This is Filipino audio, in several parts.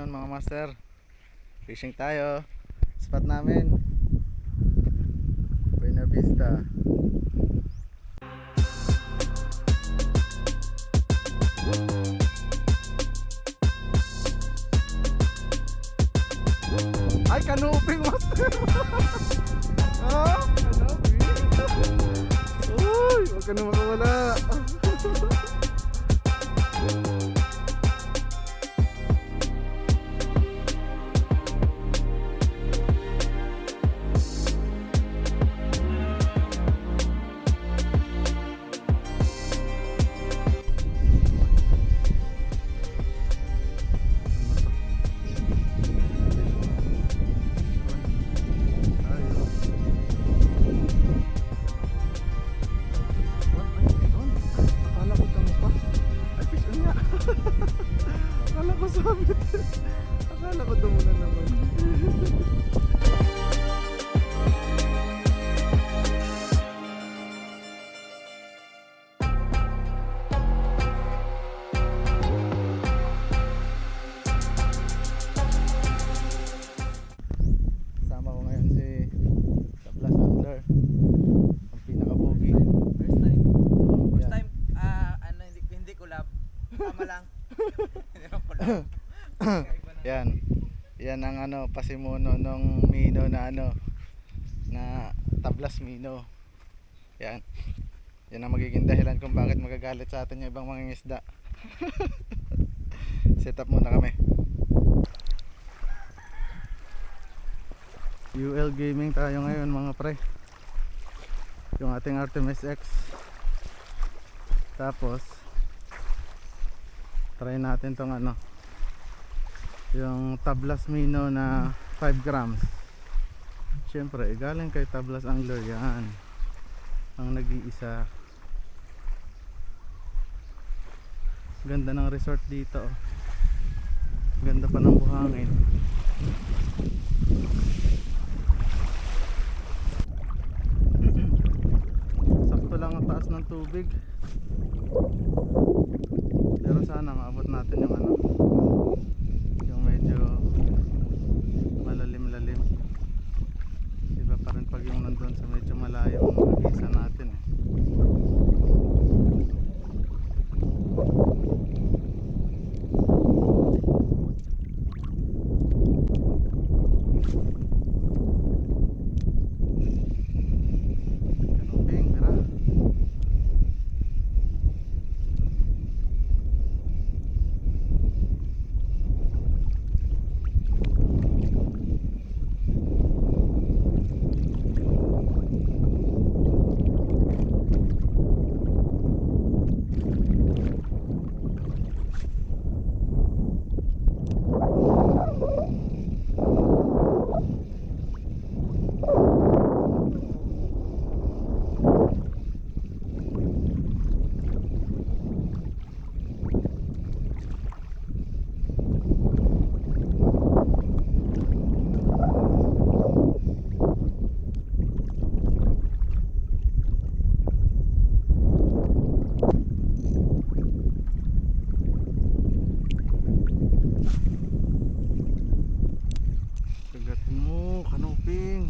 Ayun mga master, fishing tayo. Spot namin Buena Vista. Ay, kanuping master. Ah, kanuping. Uy, wag ka na makawala. Akala ko sabit. Akala ko dumulan naman. Kasama ko ngayon si Tablas Angler, ang pinaka-pogi. First time. First Yeah. time, hindi collab. Tama lang. Hindi lang collab. Yan. Yan ang pasimuno nung Mino na na Tablas Mino. Yan. Yan ang magiging dahilan kung bakit magagalit sa atin yung ibang mga isda. Set up muna kami. UL Gaming tayo ngayon mga pre. Yung ating Artemis X. Tapos try natin tong yung Tablas Mino na 5 grams. Siyempre galing kay Tablas Angler yan, ang nag-iisa. Ganda ng resort dito, ganda pa ng buhangin. Sakto lang ang taas ng tubig, pero sana maabot natin yung medyo malalim-lalim. Iba pa rin pag yung nandun sa medyo malayo ang mag-isa natin Kanuping, tira. Kagatin mo, kanuping.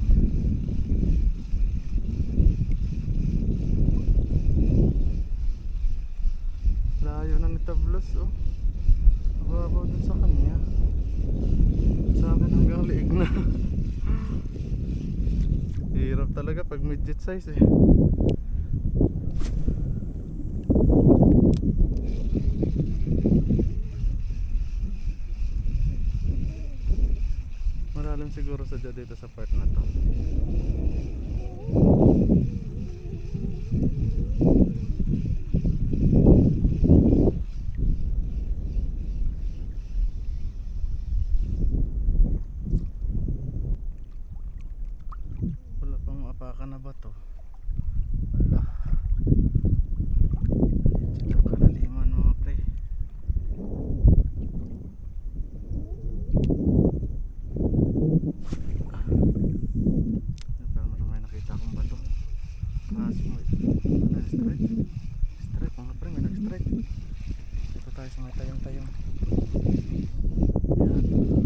Layo na ni Tablas Mababaw dun sa kanya. Sa akin hanggang liig na. Hirap talaga pag midget size Malalim siguro sadya dito sa part na to. Wala pang apakan na ba to? Wala. Legit ang kalaliman mga pre. Parang may nakita akong bato. Strike. Strike mga pre, may nag-strike. Dito tayo sa may tayong-tayong. Yan.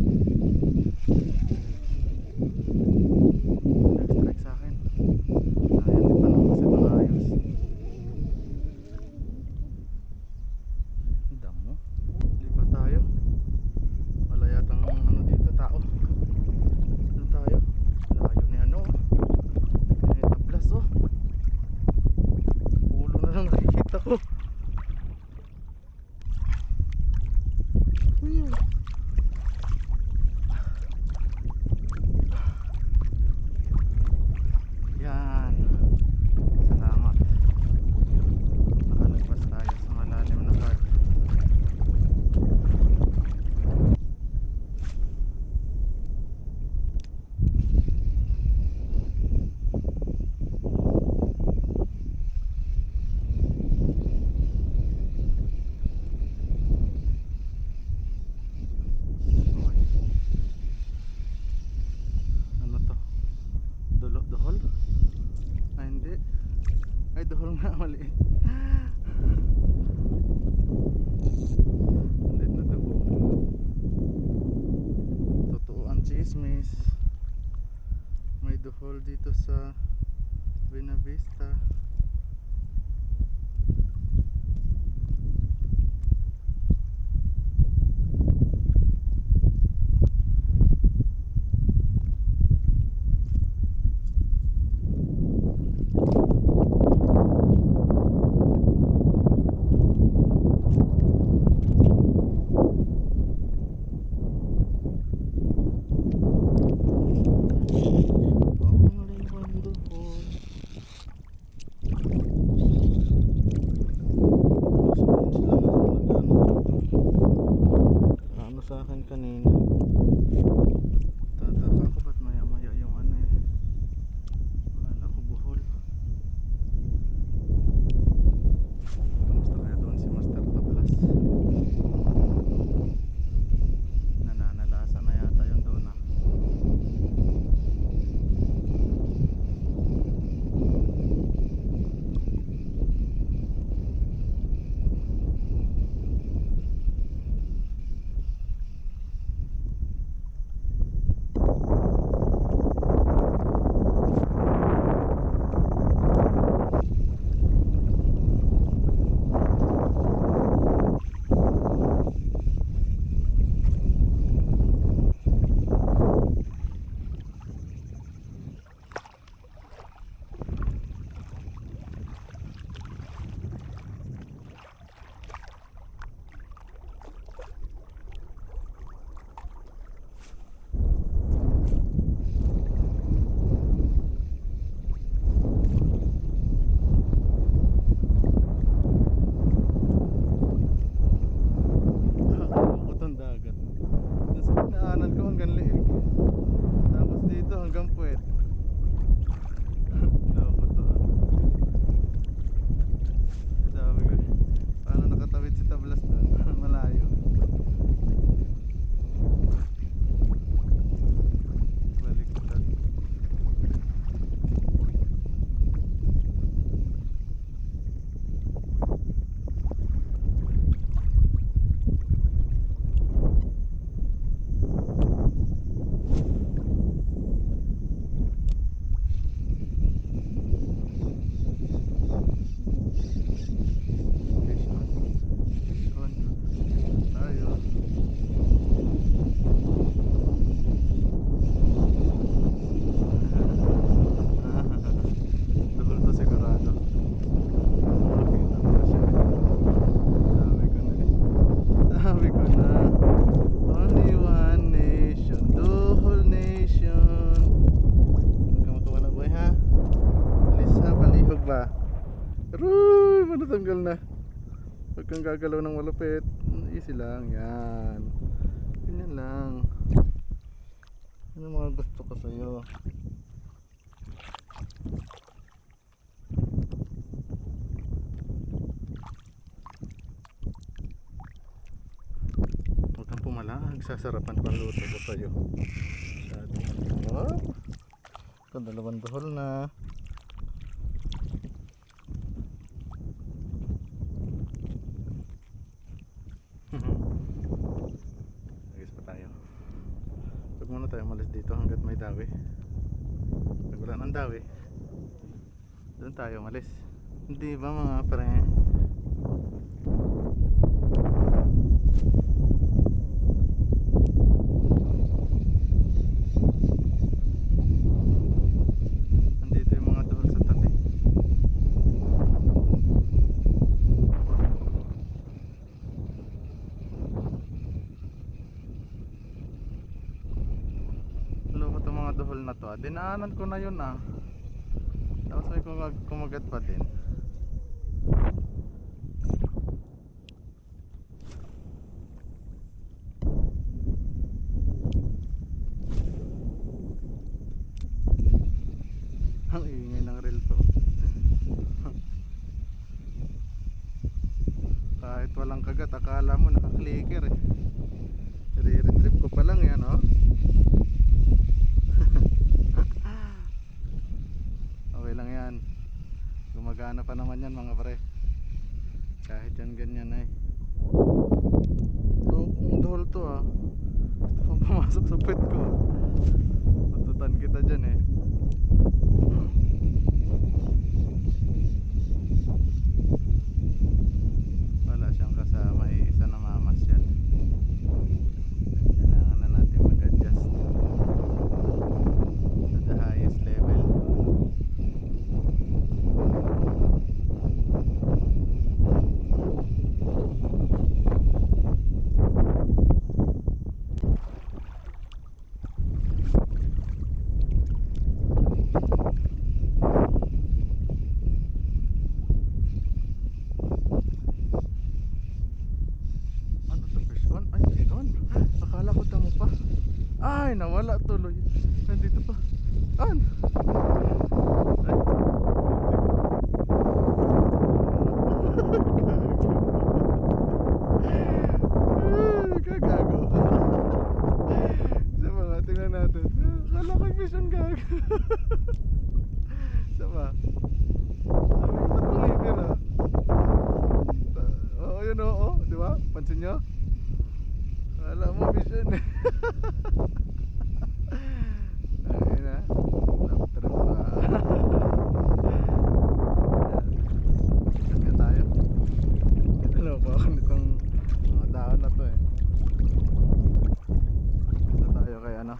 duhol dito sa Buenavista. Ano sa akin kanina? Tataka ako ba't maya maya yung ano eh. Akala ko buhol. Kamusta kaya doon si Master Tablas? Nananalasa na yata yun doon ah. Kakalungkot ang dagat. Nasa pinaanan ko hanggang leeg. Tapos dito hanggang puwet. Loko to ah. Sabi ko, paano nakatawid si Tablas doon? Malayo. Baliktad. Tayo. Duhol to sigurado. Makita mo na siya. Sabi ko na. Only one nation. Duhol nation. Huwag ka makawala boy ha. Alis ha, palihog ba? Aroy, manatanggal na. Huwag kang gagalaw ng malupit. Easy lang, yan. Ganyan lang. Ano mga gusto ko sa'yo? Huwag kang pumalag. Sasarapan ko ang luto ko sa'yo. Oh, ito dalawang duhol na. Agis pa tayo. Huwag muna tayo malis dito hanggat may dawi. Pag wala ng dawi, doon tayo malis. Hindi ba mga pre? Nandito yung mga duhol sa tabi. Loko itong mga duhol na to ah. Dinaanan ko na yun ah. Tapos may kumagat pa din. Ang ingay ng reel ko. Kahit walang kagat, akala mo naka-clicker eh. I-retrieve ko pa lang yan oh. Okay lang yan. Gumagana pa naman yan mga pre. Kahit yan ganyan ay. So, kung duhol to ah. Gusto kong pumasok sa pet ko. Tututan kita dyan eh. Ay, nawala tuloy. Nandito pa. An? Ay. Kagago. Isa pa nga, tingnan natin. Kala ko vision gag. Isa pa. Sabi ko, ba't tumigil ah? Oo, yun oo. Di ba? Pansin nyo? Kala mo vision eh. Ayun na. Laptop na. Yan tayo. Ano ba ako nitong mga dahon na to eh. Dito tayo kay ano.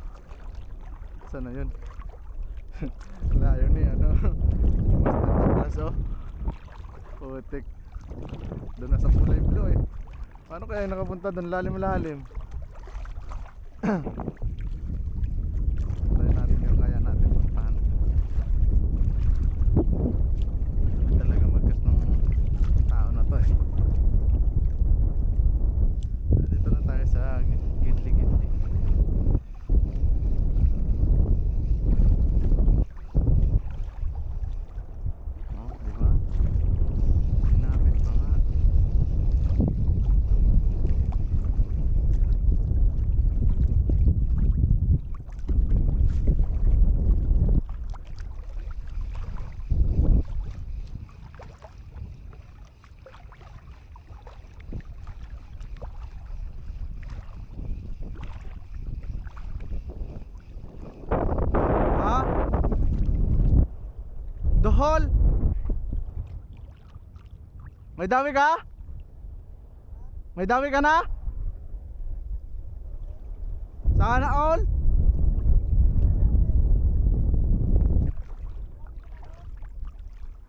Saan na yun? Layo ni ano. Master Tablas oh. Putik. Doon na sa kulay blue eh. Paano kaya nakapunta doon? Lalim-lalim. Try natin yung kaya natin puntahan. Talaga magkas ng tao na to eh. Dito na tayo sa gitli-gitli. Oh, diba? Sinapit pa nga. Ha? Dohol? May dami ka? May dami ka na? Sana all?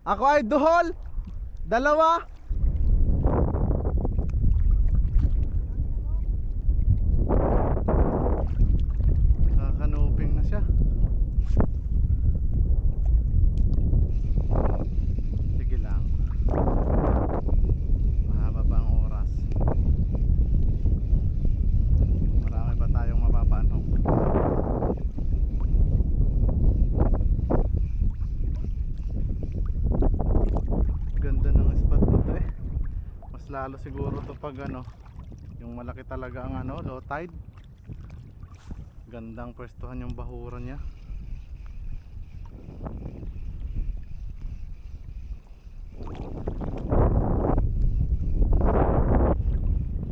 Ako ay dohol. Dalawa. Kakanuping na siya. Sige lang. Mahaba pa ang oras. Marami pa tayong mapapaano. Ganda ng spot na to eh. Mas lalo siguro to pag ano, yung malaki talaga ang ano, low tide. Gandang pwestuhan yung bahuran niya.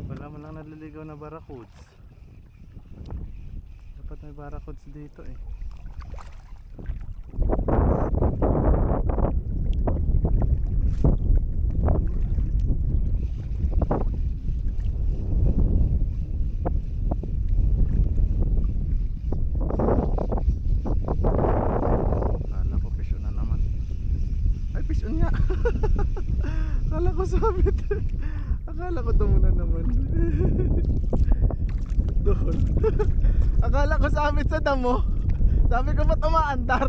Wala man lang naliligaw na barracuds. Dapat may barracuds dito eh. Kala ko fish on na naman. Ay, fish on nga. Kala ko sabit. Akala ko dumuna naman. Doon. Akala ko sabit sa damo. Sabi ko ba't umaandar?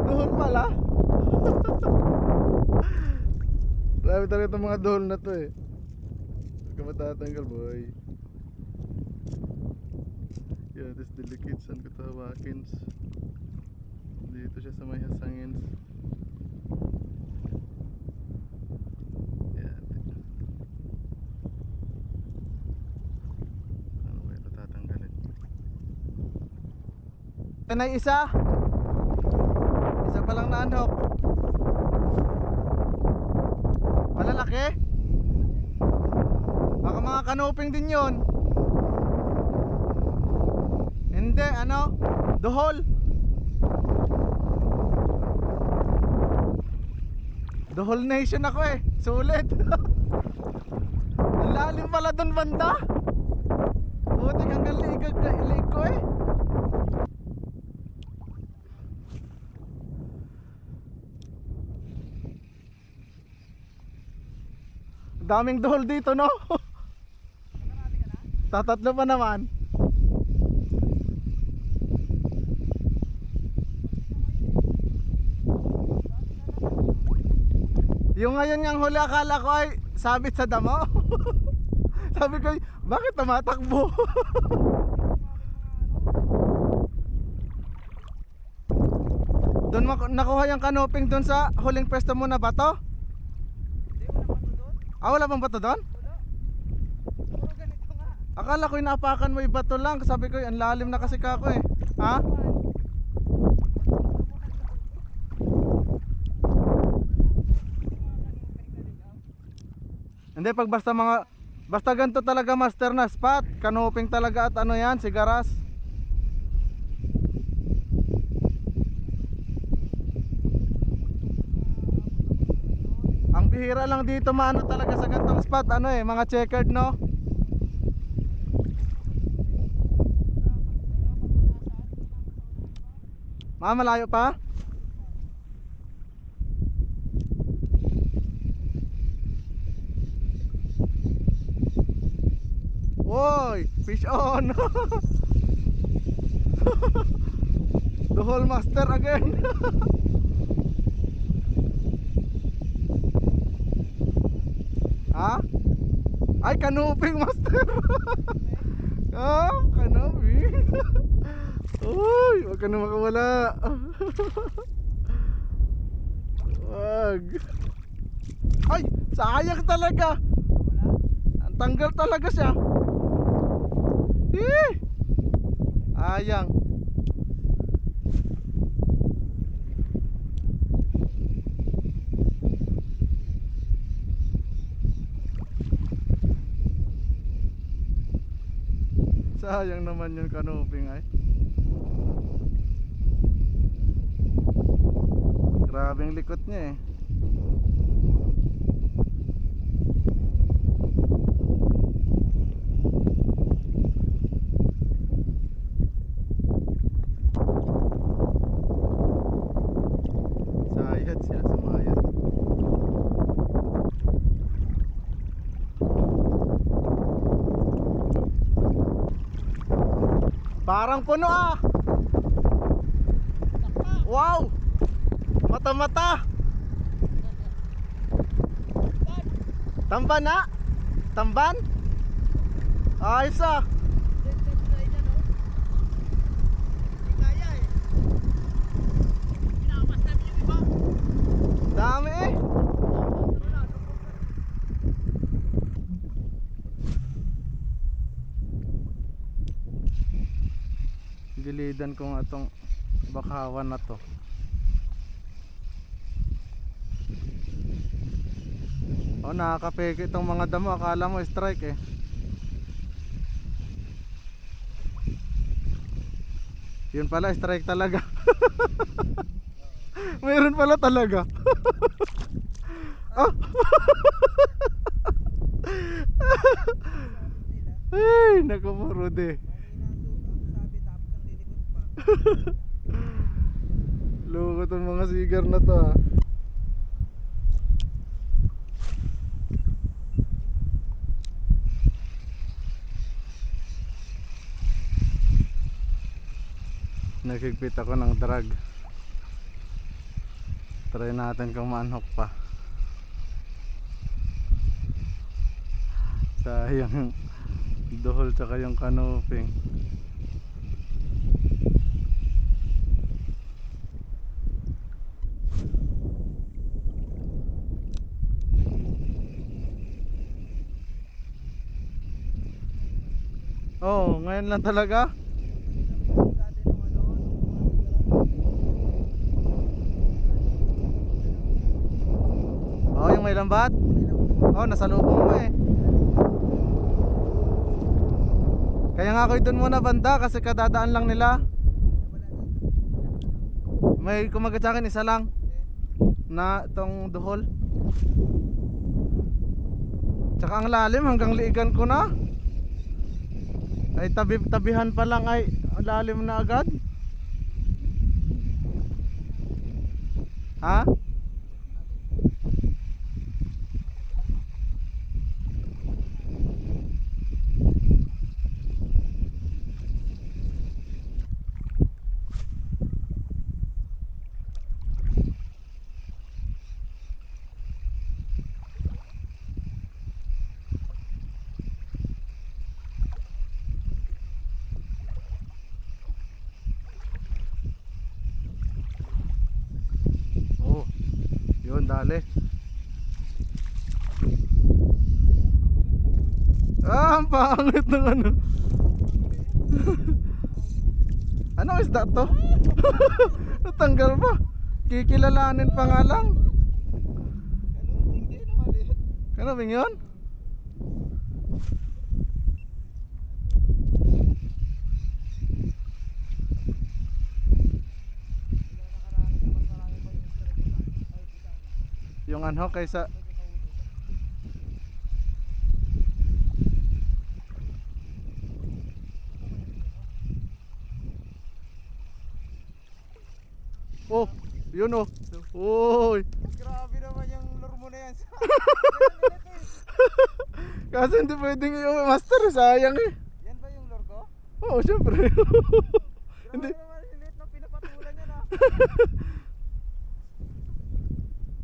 Doon pala. Grabe talaga itong mga dohol na to eh. Huwag ka matatanggal boy. Yeah, this delicate. Saan ko ito hawakins? Dito siya sa may hasangins. Yeah. Ano ba ito tatanggalin? Yan ay isa. Isa pa lang naanok. Malalaki. Baka mga kanoping din yon. Hindi, ano? Dohol. Dohol nation ako eh. Sulit. Ang lalim pala dun banda. Butik hanggang liig ko eh. Daming dohol dito no. Tatatlo pa naman. Yung ngayon niyang huli akala ko ay sabit sa damo. Sabi ko, bakit tumatakbo? Doon nakuha yung kanoping doon sa huling pwesto mo na bato? Hindi, wala pa to doon. Ah, wala bang bato doon? Wala. Puro ganito nga. Akala ko inaapakan mo yung bato lang. Sabi ko, ang lalim na kasi kako eh. Ha? Hindi, pag basta ganito talaga master na spot, kanoping talaga at ano yan, sigaras. Ang bihira lang dito maano talaga sa gantong spot, ano eh, mga checkered no? Malayo pa? Woy, fish on. The whole master again. Ha? Ay, kanoping master. Ah, kanoping. Uy, wag ka na makawala. Wag. Ay, sayang talaga. Ang tanggal talaga siya. Ayang. Sayang naman yung kanoping ay. Grabe ang likot niya eh. Sayad siya, sumayad. Parang puno ah. Wow. Mata-mata. Tamban na? Tamban? Ayos ah. Dami eh. Gilidan ko nga itong bakawan na to. Oh, nakakapeke itong mga damo. Akala mo strike eh. Yun pala, strike talaga. Mayroon pala talaga. Oh. Ay, naku mo Rudy. Loko tong mga sigar na to ah. Nagigpit ako ng drag. Try natin kung maanhok pa. Sayang dohol tsaka yung kanoping. Oh, ngayon lang talaga. Oh, yung may lambat. Oh, nasa lubong mo eh. Kaya nga ako'y dun muna banda kasi kadadaan lang nila. May kumagat sa akin isa lang na itong duhol. Tsaka ang lalim hanggang liigan ko na. Ay tabihan pa lang ay lalim na agad. Ha? sandali. Ah, ang pangit ng ano. Ano isda to? Natanggal pa. Kikilalanin pa nga lang. Hindi na maliit. Kanaming yun? Yung ano kaysa oh, yun oh. Uy. Grabe naman yung lure mo na yan. Kasi hindi pwedeng yung master, sayang eh. Yan ba yung lure ko? Oo, syempre. Grabe Hindi. naman yung liit na pinapatulan niya na.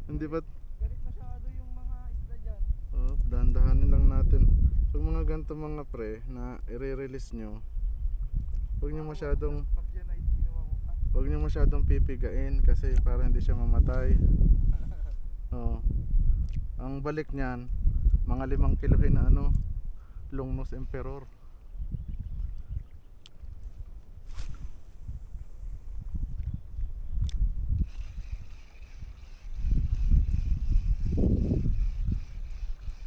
Hindi ba? Galit masyado yung mga isda dyan. Oh, dahan-dahanin lang natin. Pag mga ganito mga pre na i-release nyo, huwag nyo masyadong Pag yan ay ginawa mo pa. huwag nyo masyadong pipigain kasi para hindi siya mamatay. Oh. Ang balik niyan, mga 5 kilohin na ano, longnose emperor.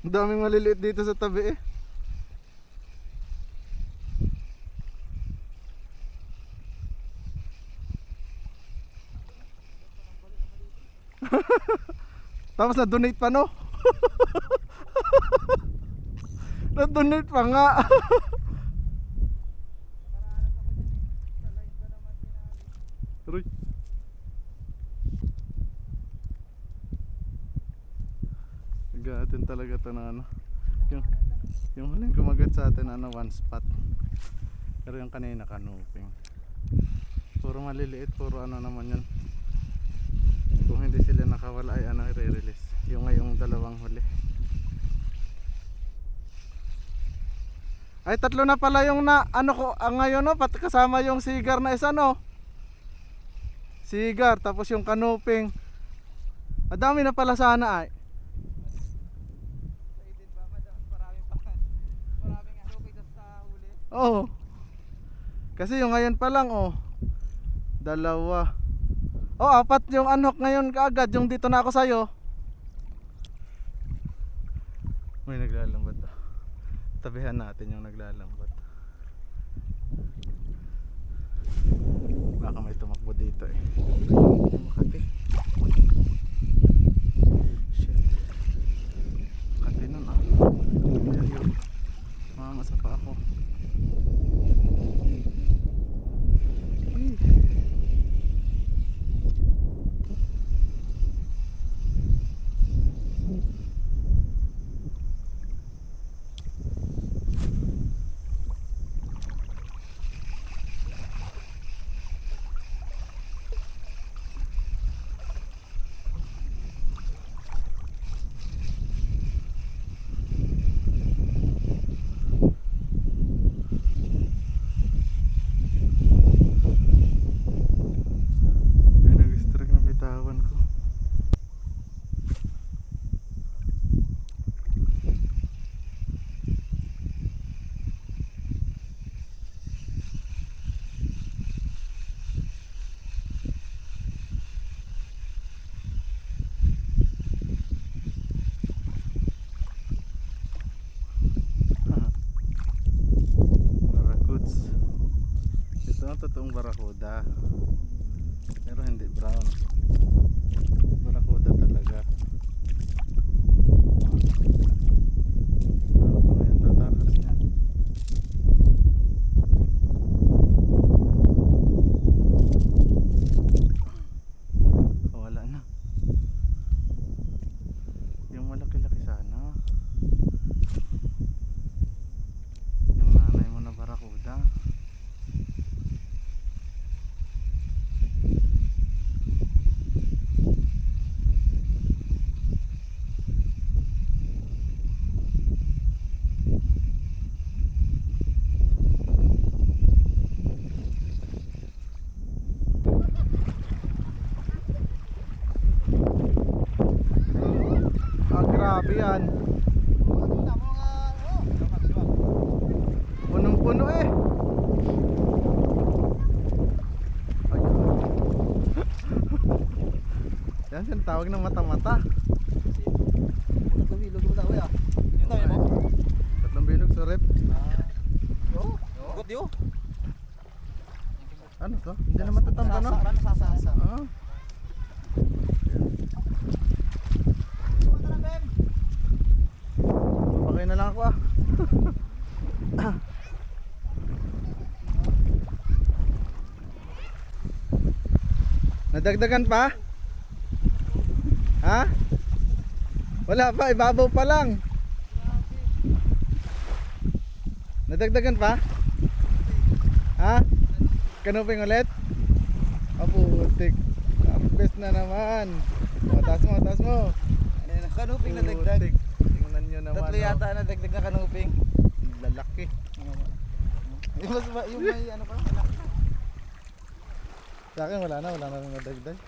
Ang daming maliliit dito sa tabi eh. Tapos na-donate pa no? Na-donate pa nga. Paraanas ako dyan eh. Sa live ba naman pinali. Aroy. Agatin talaga ito na ano. Yung huling kumagat sa atin ano, one spot. Pero yung kanina kanuping. Puro maliliit, puro ano naman yan. Kung hindi sila nakawala ay ano, i-release. Yung ngayong dalawang huli. Ay, 3 na pala yung na ano ko ngayon no, pati kasama yung sigar na isa no. Sigar, tapos yung kanuping. Adami na pala sana ay. Sa edit ba? Maraming pa. Maraming ano kaysa sa huli. Oo. Kasi yung ngayon pa lang oh. 2. Oh, 4 yung anhok ngayon kaagad, yung dito na ako sa'yo. May naglalambat ah. Tabihan natin yung naglalambat. Baka may tumakbo dito eh. Makati. Shit. Makati nun ah. Ayaw. Mamasa pa ako. Totoong barakuda pero hindi brown, barakuda talaga. Ano pa ngayon tatakas niya? Wala na yung malaki-laki sana, yung nanay mo na barakuda. yan. Punong-puno eh. Ayun. Yan yung tawag ng mata-mata. Tatlong bilog mo daw ya. Yung dami mo? Tatlong bilog sa rep. Good yo. Ano to? Hindi na matatamba no? Sasa. Ah. Papakay na lang ako ah. Nadagdagan pa? Ha? Wala pa, ibabaw pa lang. Nadagdagan pa? Ha? Kanuping ulit? Putik. Harvest na naman. Taas mo, taas mo. Kanuping na dagdag. Putik. Tingnan nyo naman. Tatlo yata na dagdag na kanuping. Lalaki. Yung may ano pa? Malaki. Sa akin wala na rin nadagdag.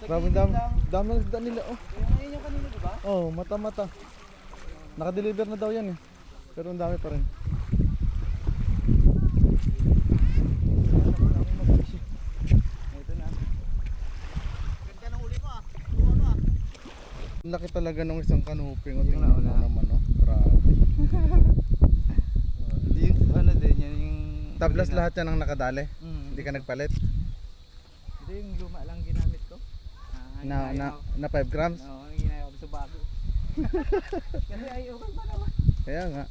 Grabe dami ng isda nila oh. Ayun yung kanina di ba? Oh, mata-mata. Naka-deliver na daw yan eh. Pero ang dami pa rin. Ito na. Ganda ng huli ko ah. Ano ah? Ang laki talaga ng isang kanuping. Yung Tingnan mo nauna. naman oh. Grabe. Yung ano din yan yung Tablas lahat yan ang nakadali. Hindi Hindi ka nagpalit. Ito yung luma lang ginamit ko. Na 5 grams. Oo, ang ginaya ko sa bago. Kasi ayaw ka pa naman. Kaya nga.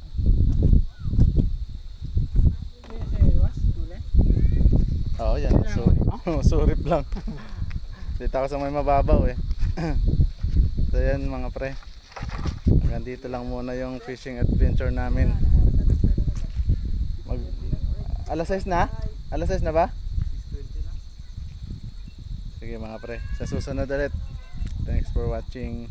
Kaya sa iwas, tule. Oo yan. Surip lang. Dito ako sa may mababaw eh. So yan mga pre. Hanggang dito lang muna yung fishing adventure namin. Alas 6 na? Alas 6 na ba? 6:20 na. Sige mga pre. Sa susunod ulit. Thanks for watching.